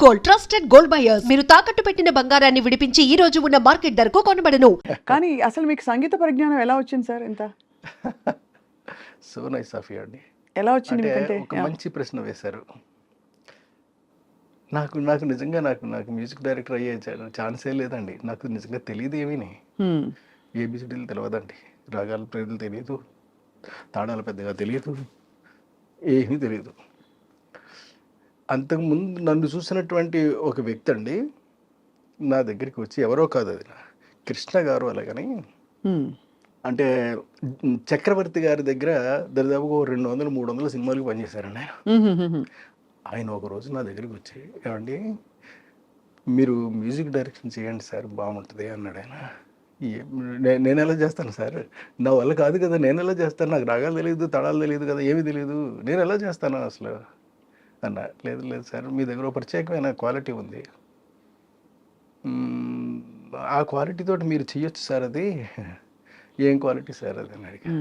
Gold trusted gold buyers. మీరు తాకట్టు పెట్టిన బంగారాన్ని విడిపించి ఈ రోజు ఉన్న మార్కెట్ ధరకు కొనబడను. కానీ అసలు మీకు సంగీత పరిజ్ఞానం ఎలా వచ్చింది సార్? ఇంత సో నైస్ ఆఫ్ యూ అండి. ఎలా వచ్చింది అంటే మీకంటే? ఒక మంచి ప్రశ్న వేశారు. నాకు నాకు నిజంగా నాకు నాకు మ్యూజిక్ డైరెక్టర్ అయ్యే ఛాన్సే లేదండి. నాకు నిజంగా తెలియదు ఏమీని. హ్మ్. ఏబిసిడీలు తెలియదండి, రాగాల పేర్లు తెలియదు, తాళాలు పెద్దగా తెలియదు, ఏమీ తెలియదు. అంతకుముందు నన్ను చూసినటువంటి ఒక వ్యక్తి అండి నా దగ్గరికి వచ్చి, ఎవరో కాదు అది కృష్ణ గారు అలాగని, హ్మ్. అంటే చక్రవర్తి గారి దగ్గర దాదాపుగా 200-300 సినిమాలకు పనిచేశారండి ఆయన. హుహుహుహు. ఆయన ఒక రోజు నా దగ్గరికి వచ్చి, ఏమండి మీరు మ్యూజిక్ డైరెక్షన్ చేయండి సార్ బాగుంటుంది అన్నాడు ఆయన. నేను ఎలా చేస్తాను సార్, నా వల్ల కాదు కదా, నేను ఎలా చేస్తాను, నాకు రాగాలు తెలియదు, తడాలు తెలియదు కదా, ఏమీ తెలియదు, నేను ఎలా చేస్తాను అసలు అన్న. లేదు లేదు సార్, మీ దగ్గర ఒక ప్రత్యేకమైన క్వాలిటీ ఉంది, ఆ క్వాలిటీ తోటి మీరు చెయ్యొచ్చు సార్. అది ఏం క్వాలిటీ సార్ అది అని అడిగా.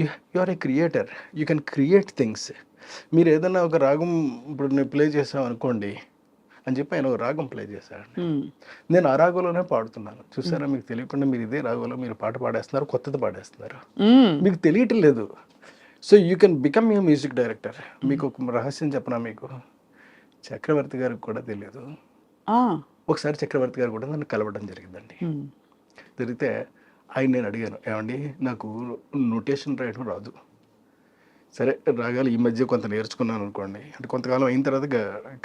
You are a creator, you can create things. మీరు ఏదైనా ఒక రాగం ఇప్పుడు నేను ప్లే చేసాం అనుకోండి అని చెప్పి ఆయన ఒక రాగం ప్లే చేశాడు. నేను ఆ రాగంలోనే పాడుతున్నాను. చూసారా, మీకు తెలియకుండా మీరు ఇదే రాగంలో మీరు పాట పాడేస్తున్నారు, కొత్తది పాడేస్తున్నారు, మీకు తెలియటం లేదు. So you can become a music director. మీకు ఒక రహస్యం చెప్పనా, మీకు చక్రవర్తి గారికి కూడా తెలియదు. ఒకసారి చక్రవర్తి గారు కూడా నన్ను కలవడం జరిగిందండి. జరిగితే ఆయన నేను అడిగాను, ఏమండి నాకు నోటేషన్ రాయడం రాదు, సరే రాగాలు ఈ మధ్య కొంత నేర్చుకున్నాను అనుకోండి, అంటే కొంతకాలం అయిన తర్వాత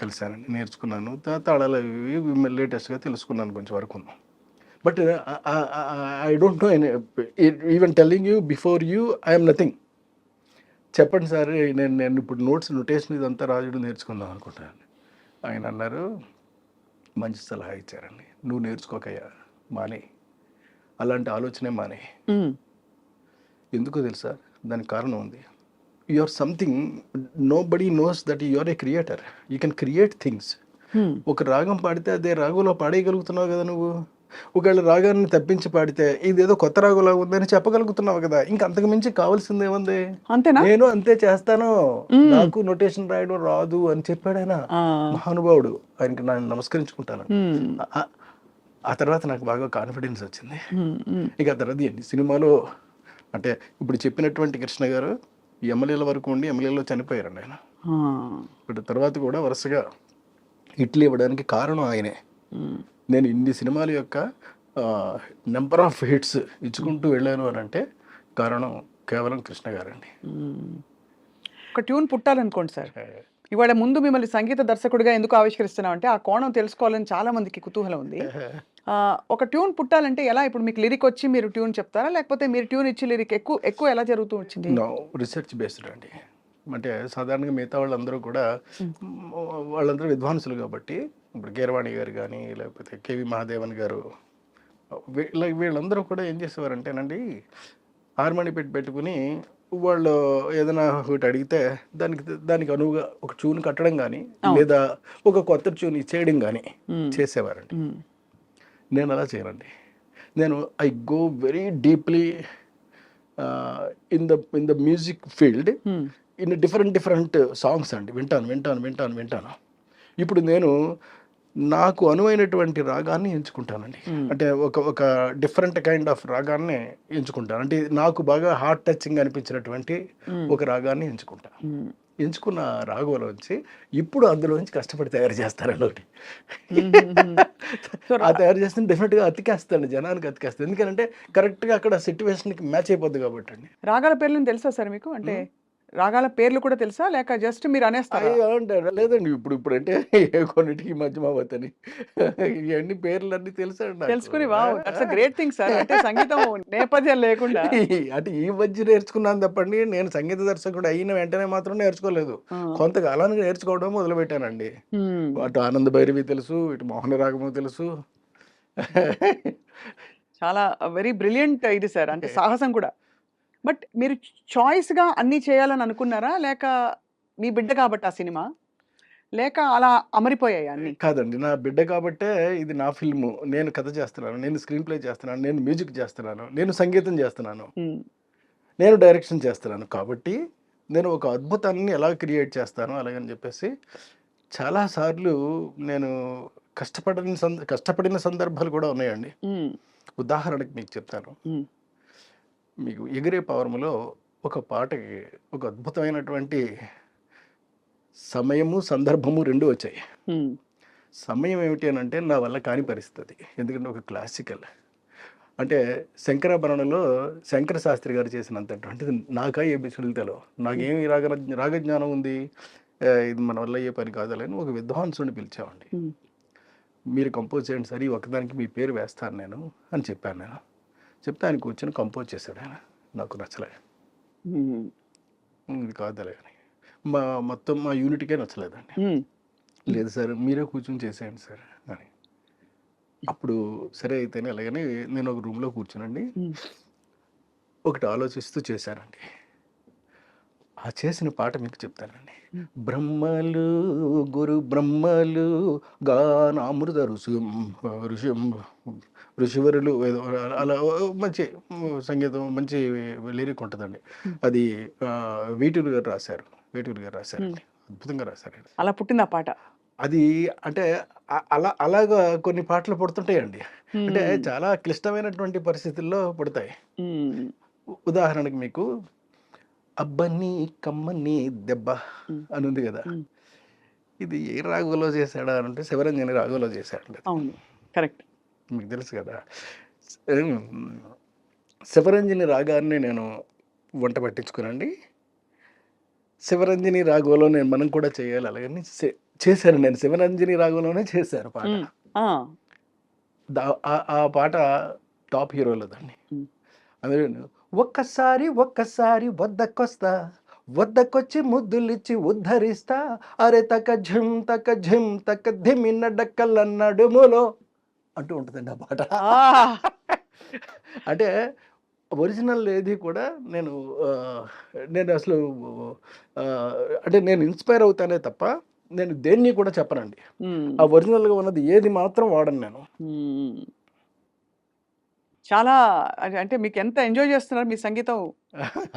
కలిశానండి, నేర్చుకున్నాను, తాళాలు ఇవి లేటెస్ట్గా తెలుసుకున్నాను కొంచెం వరకు. But I don't know even telling you before you I'm nothing. చెప్పండి సార్, నేను ఇప్పుడు నోటేషన్ ఇదంతా రాజుడు నేర్చుకుందాం అనుకుంటాను. ఆయన అన్నారు, మంచి సలహా ఇచ్చారండి, నువ్వు నేర్చుకోకయ్యా, మానే, అలాంటి ఆలోచనే మానే. ఎందుకో తెలుసా, దానికి కారణం ఉంది. You are something, nobody knows that you are a creator, you can create things. ఒక రాగం పాడితే అదే రాగంలో పాడేయగలుగుతున్నావు కదా నువ్వు. ఒకవేళ రాగాన్ని తప్పించి పాడితే ఇదేదో కొత్త రాగులా ఉందని చెప్పగలుగుతున్నావు కదా, ఇంకా అంతకు మించి కావాల్సింది ఏముంది. అంతేనా? నేను అంతే చేస్తాను, నాకు నోటేషన్ రాయడం రాదు అని చెప్పాడు ఆయన, మహానుభావుడు. ఆయనకి నేను నమస్కరించుకుంటాను. ఆ తర్వాత నాకు బాగా కాన్ఫిడెన్స్ వచ్చింది. ఇక ఆ తర్వాత ఎన్ని సినిమాలో, అంటే ఇప్పుడు చెప్పినటువంటి కృష్ణ గారు ఎమ్మెల్యేల వరకు ఉండి ఎమ్మెల్యేలో చనిపోయారండి ఆయన. ఇప్పుడు తర్వాత కూడా వరుసగా హిట్లు ఇవ్వడానికి కారణం ఆయనే. నేను ఇన్ని సినిమాల యొక్క నెంబర్ ఆఫ్ హిట్స్ ఇచ్చుకుంటూ వెళ్ళాను అని అంటే కారణం కేవలం కృష్ణ గారండి. ఒక ట్యూన్ పుట్టాలనుకోండి సార్, ఇవాళ ముందు మిమ్మల్ని సంగీత దర్శకుడిగా ఎందుకు ఆవిష్కరిస్తున్నాం అంటే ఆ కోణం తెలుసుకోవాలని చాలా మందికి కుతూహలం ఉంది. ఒక ట్యూన్ పుట్టాలంటే ఎలా? ఇప్పుడు మీకు లిరిక్ వచ్చి మీరు ట్యూన్ చెప్తారా, లేకపోతే మీరు ట్యూన్ ఇచ్చి లిరిక్ ఎక్కువ ఎలా జరుగుతూ వచ్చింది? రీసెర్చ్ బేస్డ్ అండి. అంటే సాధారణంగా మిగతా వాళ్ళందరూ కూడా వాళ్ళందరూ విద్వాంసులు కాబట్టి, ఇప్పుడు కీరవాణి గారు కానీ లేకపోతే కేవి మహాదేవన్ గారు, వీళ్ళందరూ కూడా ఏం చేసేవారంటేనండి, హార్మోని పెట్టుకుని వాళ్ళు ఏదైనా ఒకటి అడిగితే దానికి అనువుగా ఒక ట్యూన్ కట్టడం కానీ లేదా ఒక కొత్త ట్యూన్ ఇచ్చేయడం కానీ చేసేవారండి. నేను అలా చేయనండి. నేను I go very deeply in the music field, in different songs అండి. వింటాను. ఇప్పుడు నేను నాకు అనువైనటువంటి రాగాన్ని ఎంచుకుంటానండి. అంటే ఒక డిఫరెంట్ కైండ్ ఆఫ్ రాగాన్ని ఎంచుకుంటాను. అంటే నాకు బాగా హార్ట్ టచింగ్ అనిపించినటువంటి ఒక రాగాన్ని ఎంచుకున్న రాగంలోంచి ఇప్పుడు అందులోంచి కష్టపడి తయారు చేస్తానండి ఒకటి. ఆ తయారు చేస్తే డెఫినెట్గా అతికేస్తాను, జనానికి అతికేస్తాను. ఎందుకంటే కరెక్ట్గా అక్కడ సిచ్యువేషన్కి మ్యాచ్ అయిపోద్ది కాబట్టి అండి. రాగాల పేర్లను తెలుసా సార్ మీకు? అంటే రాగాల పేర్లు కూడా తెలుసా, లేక జస్ట్ మీరు అనేస్తారా? లేదండి, ఇప్పుడు అంటే కొన్నిటికి మధ్య మావతని ఇవన్నీ పేర్లన్నీ తెలుసండి. తెలుసుకుని wow, that's a great thing sir. అంటే సంగీతం నేపథ్యం లేకుండా అంటే ఈ మధ్య నేర్చుకున్నాను తప్పండి, నేను సంగీత దర్శకుడు అయిన వెంటనే మాత్రం నేర్చుకోలేదు. కొంతకాలానికి నేర్చుకోవడం మొదలు పెట్టానండి. అటు ఆనంద భైరవి తెలుసు, ఇటు మోహన రాగము తెలుసు. చాలా వెరీ బ్రిలియంట్ ఇది సార్, అంటే సాహసం కూడా. బట్ మీరు చాయిస్గా అన్నీ చేయాలని అనుకున్నారా, లేక మీ బిడ్డ కాబట్టి ఆ సినిమా, లేక అలా అమరిపోయాయి అన్నీ? కాదండి, నా బిడ్డ కాబట్టే ఇది నా ఫిల్ము. నేను కథ చేస్తున్నాను, నేను స్క్రీన్ ప్లే చేస్తున్నాను, నేను మ్యూజిక్ చేస్తున్నాను, నేను సంగీతం చేస్తున్నాను, నేను డైరెక్షన్ చేస్తున్నాను. కాబట్టి నేను ఒక అద్భుతాన్ని ఎలా క్రియేట్ చేస్తాను అలాగని చెప్పేసి చాలా సార్లు నేను కష్టపడిన సందర్భాలు కూడా ఉన్నాయండి. ఉమ్, ఉదాహరణకి మీకు చెప్తాను. ఉమ్, మీకు 'ఎగిరే పవరములో' ఒక పాటకి ఒక అద్భుతమైనటువంటి సమయము, సందర్భము 2 వచ్చాయి. ఉమ్, సమయం ఏమిటి అనంటే నా వల్ల కాని పరిస్థితి. ఎందుకంటే ఒక క్లాసికల్. అంటే శంకరాభరణంలో శంకర శాస్త్రి గారు చేసినంతటువంటిది నాకా ఏబిసిడీలు తెలవు. నాకేమి రాగజ్ఞానం ఉంది. ఇది మన వల్ల అయ్యే పని కాదులే అని ఒక విద్వాంసుడిని పిలిచామండి. ఉమ్, మీరు కంపోజ్ చేయండి సార్, ఈ ఒక్కదానికి మీ పేరు వేస్తాను నేను అని చెప్పాను నేను. చెప్తే ఆయన కూర్చొని కంపోజ్ చేశాడు ఆయన. నాకు నచ్చలే. ఉమ్, ఇది కాదులే అని. మొత్తం మా యూనిట్కే నచ్చలేదండి. ఉమ్, లేదు సార్ మీరే కూర్చొని చేసేయండి సార్ అని. అప్పుడు సరే అయితేనే అలాగని నేను ఒక రూమ్లో కూర్చునండి ఉమ్. ఒకటి ఆలోచిస్తూ చేశానండి. ఆ చేసిన పాట మీకు చెప్తానండి. బ్రహ్మలు గురు బ్రహ్మలు గానామృత ఋషివరులు ఏదో అలా మంచి సంగీతం, మంచి లిరిక్ ఉంటుందండి. అది వేటూరు గారు రాశారు. అద్భుతంగా రాశారు. అలా పుట్టింది ఆ పాట. అది అంటే అలాగా కొన్ని పాటలు పుడుతుంటాయండి. అంటే చాలా క్లిష్టమైనటువంటి పరిస్థితుల్లో పుడతాయి. ఉమ్, ఉదాహరణకి మీకు అబ్బని కమ్మని దెబ్బ అని ఉంది కదా. ఇది ఏ రాగంలో చేశాడా అంటే శివరంజని రాగంలో చేశాడు. అవును, కరెక్ట్. మీకు తెలుసు కదా. శివరంజని రాగాన్ని నేను వంట పట్టించుకునండి. శివరంజని రాగంలో మనం కూడా చేయాలి అలాగని చేశాను నేను. శివరంజని రాగంలోనే చేశాను పాట. ఆ పాట టాప్ హీరోలో దాన్ని. అందులో ఒక్కసారి వద్దకొచ్చి ముద్దులిచ్చి ఉద్ధరిస్తా, అరే తక ఝిమ్ తక ధిమిన్న డక్కల నడుములో అంటూ ఉంటుందండి ఆ పాట. అంటే ఒరిజినల్ ఏది కూడా నేను అసలు అంటే నేను ఇన్స్పైర్ అవుతానే తప్ప నేను దేన్ని కూడా చెప్పనండి. ఆ ఒరిజినల్గా ఉన్నది ఏది మాత్రం వాడను నేను. చాలా అంటే మీకు ఎంత ఎంజాయ్ చేస్తున్నారు మీ సంగీతం?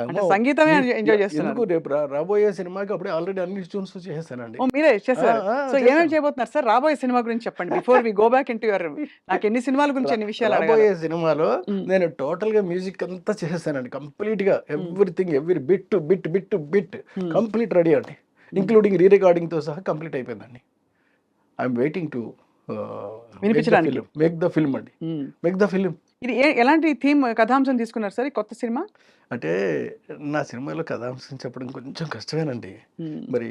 అంటే సంగీతమే ఎంజాయ్ చేస్తున్నారు. ఎందుకు రేపు రాబోయే సినిమాకి అప్పుడే ఆల్రెడీ అన్ని ట్యూన్స్ చేశానండి. ఓ మీరే చేశారు. సో ఏమేమి చేయబోతున్నారు సార్? రాబోయే సినిమా గురించి చెప్పండి. Before we go back into your, నాకు ఎన్ని సినిమాల గురించి ఎన్ని విషయాలు అడగాలి. రాబోయే సినిమాలో నేను టోటల్ గా మ్యూజిక్ అంతా చేశానండి. కంప్లీట్ గా everything, every bit complete ready అండి. ఇంక్లూడింగ్ రీ రికార్డింగ్ తో సహా కంప్లీట్ అయిపోయిందండి. I'm waiting to make the film అండి. Make the film. ఇది ఎలాంటి థీమ్, కథాంశం తీసుకున్నారు సార్ ఈ కొత్త సినిమా? అంటే నా సినిమాలో కథాంశం చెప్పడం కొంచెం కష్టమేనండి. మరి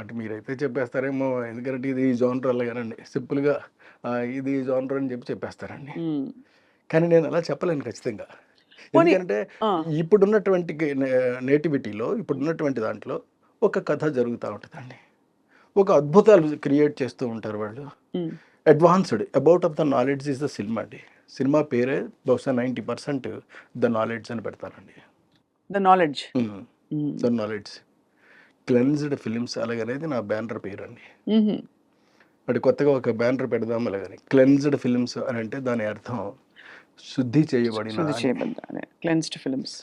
అంటే మీరైతే చెప్పేస్తారేమో, ఎందుకంటే ఇది జోనర్ అలాగేనండి. సింపుల్గా ఇది జోనర్ అని చెప్పేస్తారండి. కానీ నేను అలా చెప్పలేను ఖచ్చితంగా. ఎందుకంటే ఇప్పుడున్నటువంటి నేటివిటీలో, ఇప్పుడున్నటువంటి దాంట్లో ఒక కథ జరుగుతూ ఉంటుందండి. ఒక అద్భుతాలు క్రియేట్ చేస్తూ ఉంటారు వాళ్ళు. Advanced about of the knowledge is the cinema అండి. సినిమా పేరే బహుశా 90% ద నాలెడ్జ్ అని పెడతానండి. The knowledge. క్లెన్స్డ్ ఫిలిమ్స్ అలాగనేది నా బ్యానర్ పేరు అండి. అంటే కొత్తగా ఒక బ్యానర్ పెడదాం అలాగని. క్లెన్స్డ్ ఫిలిమ్స్ అని అంటే దాని అర్థం శుద్ధి చేయబడిన క్లెన్స్డ్ ఫిలిమ్స్.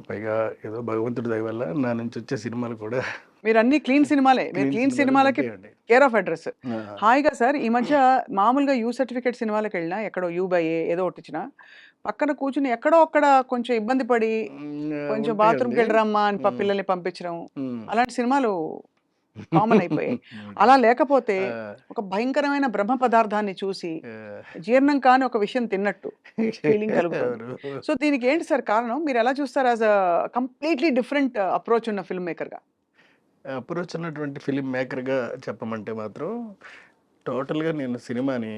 పైగా ఏదో భగవంతుడి దయ వల్ల నా నుంచి వచ్చే సినిమాలు కూడా మీరు అన్ని క్లీన్ సినిమాలే. మీరు క్లీన్ సినిమాలకి కేర్ ఆఫ్ అడ్రస్. హాయిగా సార్ ఈ మధ్య మామూలుగా యూ సర్టిఫికేట్ సినిమాలకు వెళ్ళినా, ఎక్కడో యూ బై ఏదో ఒకటి ఇచ్చినా పక్కన కూర్చుని ఎక్కడో అక్కడ కొంచెం ఇబ్బంది పడి కొంచెం బాత్రూమ్కి వెళ్ళరమ్మా అని పిల్లల్ని పంపించడం, అలాంటి సినిమాలు కామన్ అయిపోయాయి. అలా లేకపోతే ఒక భయంకరమైన బ్రహ్మ పదార్థాన్ని చూసి జీర్ణం కాని ఒక విషయం తిన్నట్టు ఫీలింగ్ కలుగుతుంది. సో దీనికి ఏంటి సార్ కారణం? మీరు ఎలా చూస్తారు as a completely different approach ఉన్న ఫిల్మ్ మేకర్గా? అప్రోచ్ ఉన్నటువంటి ఫిలిం మేకర్గా చెప్పమంటే మాత్రం టోటల్గా నేను సినిమాని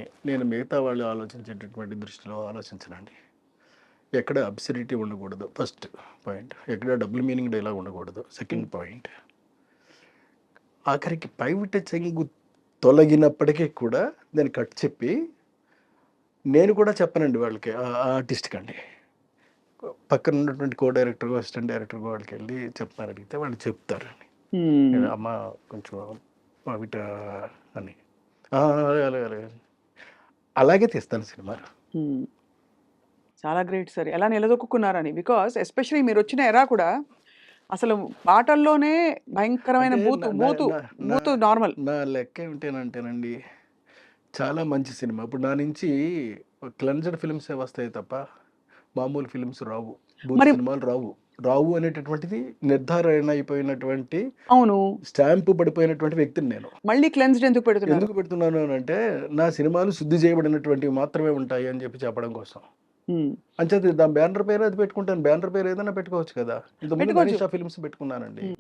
మిగతా వాళ్ళు ఆలోచించేటటువంటి దృష్టిలో ఆలోచించనండి. ఎక్కడ అబ్సర్డిటీ ఉండకూడదు, ఫస్ట్ పాయింట్. ఎక్కడ డబుల్ మీనింగ్ డైలాగ్ ఉండకూడదు, సెకండ్ పాయింట్. ఆఖరికి పైవిట చెంగు తొలగినప్పటికీ కూడా దాన్ని కట్ చెప్పి నేను కూడా చెప్పనండి వాళ్ళకి, ఆర్టిస్ట్కి అండి. పక్కన ఉన్నటువంటి కో డైరెక్టర్, అసిస్టెంట్ డైరెక్టర్ వాళ్ళకి వెళ్ళి చెప్తాను, అడిగితే వాళ్ళు చెప్తారండి. అమ్మ కొంచెం పైవిట అని అలాగే తీస్తాను సినిమాలు. చాలా గ్రేట్ సార్, ఎలా నిలదొక్కున్నారని. బికాస్ ఎస్పెషలీ మీరు వచ్చిన ఎరా కూడా అసలు పాటల్లోనే భయంకరమైన అంటే బూతు నా- బూతు నా- నా- బూతు నార్మల్. నా లెక్క ఏమిటేనంటేనండి, చాలా మంచి సినిమా. ఇప్పుడు నా నుంచి క్లెన్జర్ ఫిల్మ్సే వస్తాయి తప్ప మామూలు ఫిల్మ్స్ రావు, బూత్ మరి సినిమాలు రావు అనేటటువంటిది నిర్ధారణ అయిపోయినటువంటి, అవును, స్టాంపు పడిపోయినటువంటి వ్యక్తిని నేను. మళ్ళీ క్లెన్స్డ్ ఎందుకు పెడుతున్నారు? ఎందుకు పెడుతున్నాను అని అంటే, నా సినిమాలు శుద్ధి చేయబడినటువంటివి మాత్రమే ఉంటాయి అని చెప్పడం కోసం. ఉమ్. అంచేది దాని బ్యానర్ పేరు అది పెట్టుకుంటాను. బ్యానర్ పేరు ఏదైనా పెట్టుకోవచ్చు కదా. ఇంతకుముందు పెట్టుకోవచ్చు. మనీషా ఫిల్మ్స్ పెట్టుకున్నానండి. అవును.